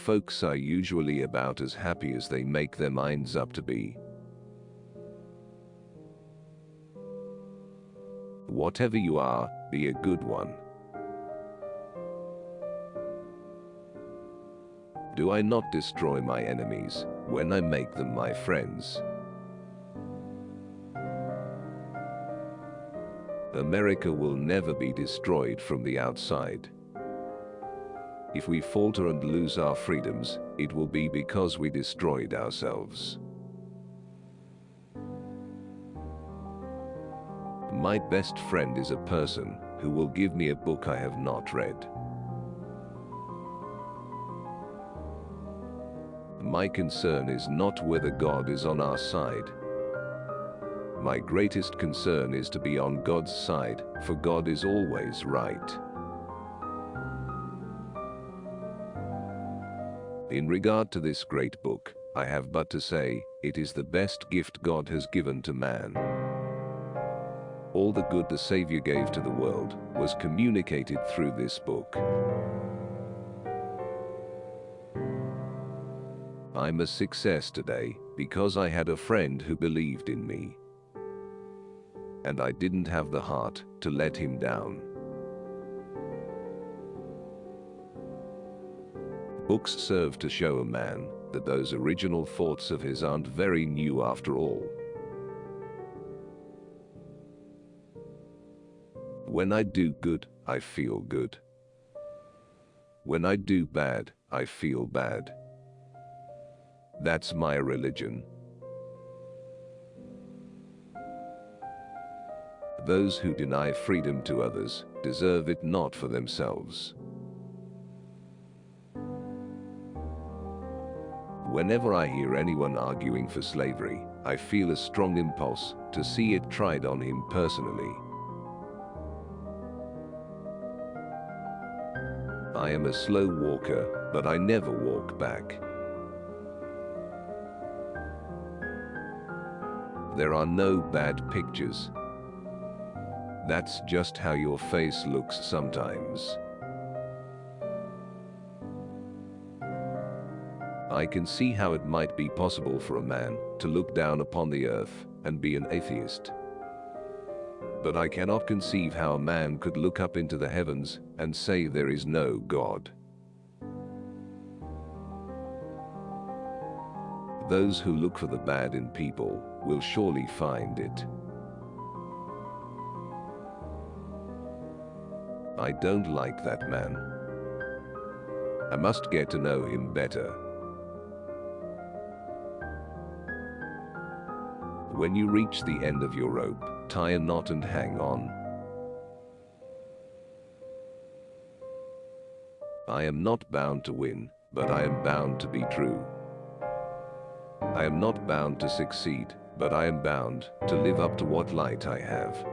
folks are usually about as happy as they make their minds up to be. Whatever you are, be a good one. Do I not destroy my enemies when I make them my friends? America will never be destroyed from the outside. If we falter and lose our freedoms, it will be because we destroyed ourselves. My best friend is a person who will give me a book I have not read. My concern is not whether God is on our side. My greatest concern is to be on God's side, for God is always right. In regard to this great book, I have but to say, it is the best gift God has given to man. All the good the Savior gave to the world was communicated through this book. I'm a success today because I had a friend who believed in me. And I didn't have the heart to let him down. Books serve to show a man that those original thoughts of his aren't very new after all. When I do good, I feel good. When I do bad, I feel bad. That's my religion. Those who deny freedom to others deserve it not for themselves. Whenever I hear anyone arguing for slavery, I feel a strong impulse to see it tried on him personally. I am a slow walker, but I never walk back. There are no bad pictures. That's just how your face looks sometimes. I can see how it might be possible for a man to look down upon the earth and be an atheist. But I cannot conceive how a man could look up into the heavens and say there is no God. Those who look for the bad in people will surely find it. I don't like that man. I must get to know him better. When you reach the end of your rope, tie a knot and hang on. I am not bound to win, but I am bound to be true. I am not bound to succeed, but I am bound to live up to what light I have.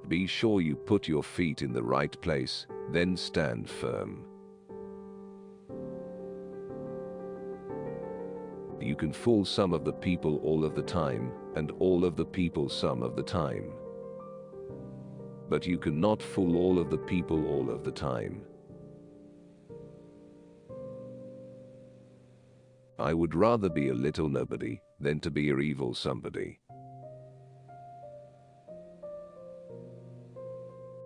Be sure you put your feet in the right place, then stand firm. You can fool some of the people all of the time, and all of the people some of the time. But you cannot fool all of the people all of the time. I would rather be a little nobody than to be a evil somebody.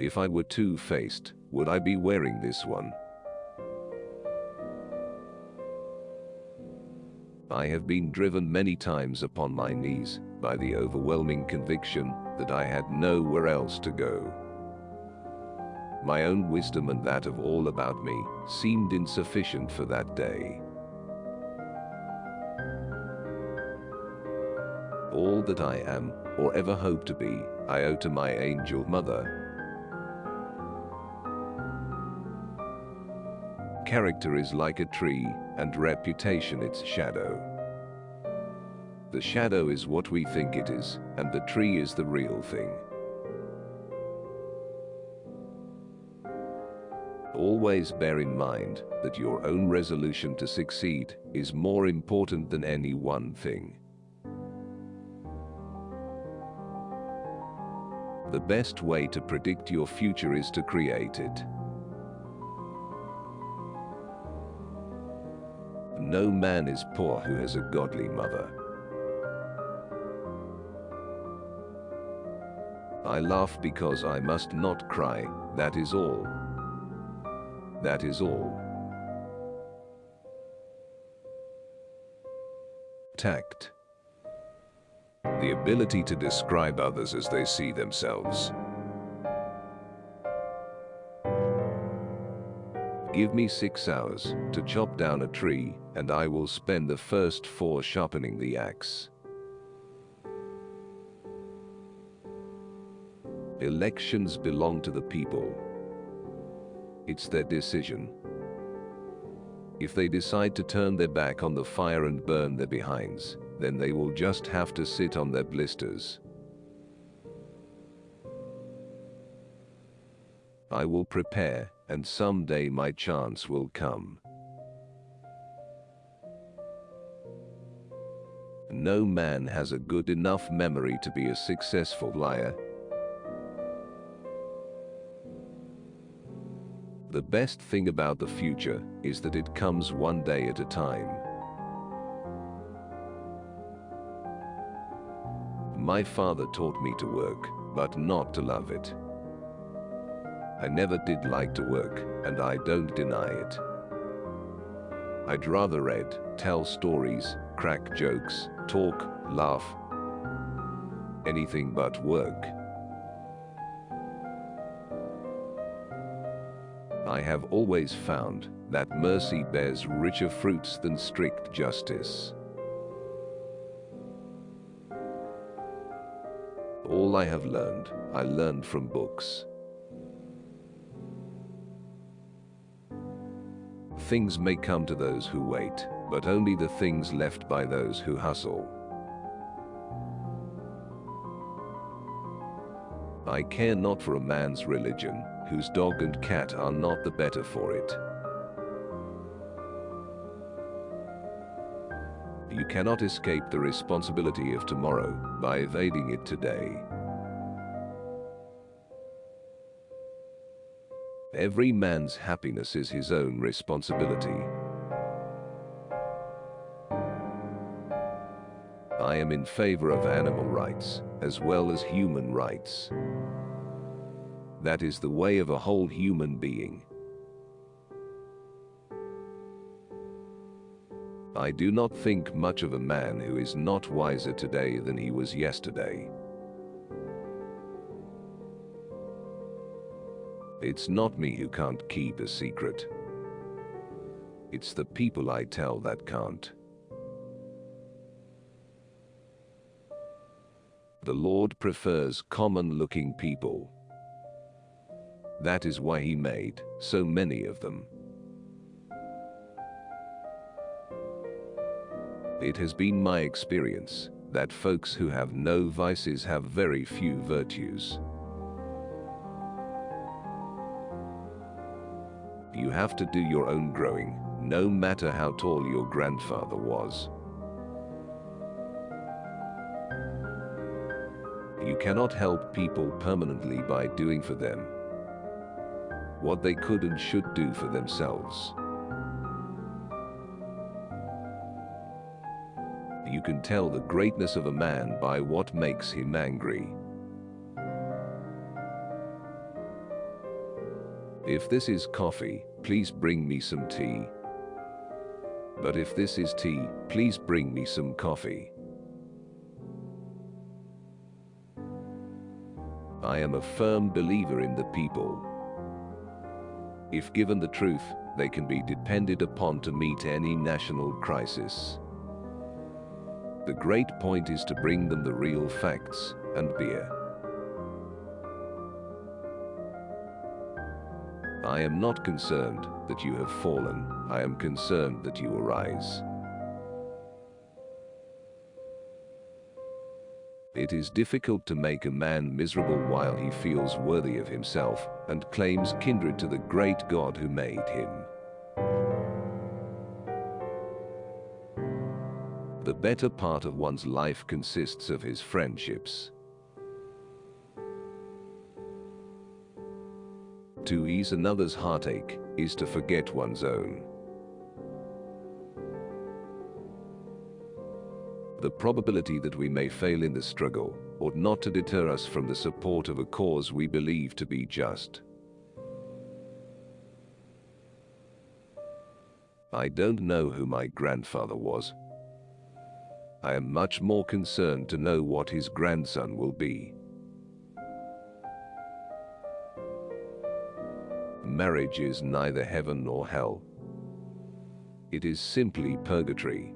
If I were two-faced, would I be wearing this one? I have been driven many times upon my knees by the overwhelming conviction that I had nowhere else to go. My own wisdom and that of all about me seemed insufficient for that day. All that I am, or ever hope to be, I owe to my angel mother. Character is like a tree, and reputation its shadow. The shadow is what we think it is, and the tree is the real thing. Always bear in mind that your own resolution to succeed is more important than any one thing. The best way to predict your future is to create it. No man is poor who has a godly mother. I laugh because I must not cry, that is all. That is all. Tact. The ability to describe others as they see themselves. Give me 6 hours to chop down a tree, and I will spend the first 4 sharpening the axe. Elections belong to the people. It's their decision. If they decide to turn their back on the fire and burn their behinds, then they will just have to sit on their blisters. I will prepare, and someday my chance will come. No man has a good enough memory to be a successful liar. The best thing about the future is that it comes one day at a time. My father taught me to work, but not to love it. I never did like to work, and I don't deny it. I'd rather read, tell stories, crack jokes, talk, laugh. Anything but work. I have always found that mercy bears richer fruits than strict justice. All I have learned, I learned from books. Things may come to those who wait, but only the things left by those who hustle. I care not for a man's religion, whose dog and cat are not the better for it. You cannot escape the responsibility of tomorrow by evading it today. Every man's happiness is his own responsibility. I am in favor of animal rights, as well as human rights. That is the way of a whole human being. I do not think much of a man who is not wiser today than he was yesterday. It's not me who can't keep a secret. It's the people I tell that can't. The Lord prefers common-looking people. That is why he made so many of them. It has been my experience that folks who have no vices have very few virtues. You have to do your own growing, no matter how tall your grandfather was. You cannot help people permanently by doing for them what they could and should do for themselves. You can tell the greatness of a man by what makes him angry. If this is coffee, please bring me some tea. But if this is tea, please bring me some coffee. I am a firm believer in the people. If given the truth, they can be depended upon to meet any national crisis. The great point is to bring them the real facts and beer. I am not concerned that you have fallen, I am concerned that you arise. It is difficult to make a man miserable while he feels worthy of himself and claims kindred to the great God who made him. The better part of one's life consists of his friendships. To ease another's heartache is to forget one's own. The probability that we may fail in the struggle ought not to deter us from the support of a cause we believe to be just. I don't know who my grandfather was. I am much more concerned to know what his grandson will be. Marriage is neither heaven nor hell. It is simply purgatory.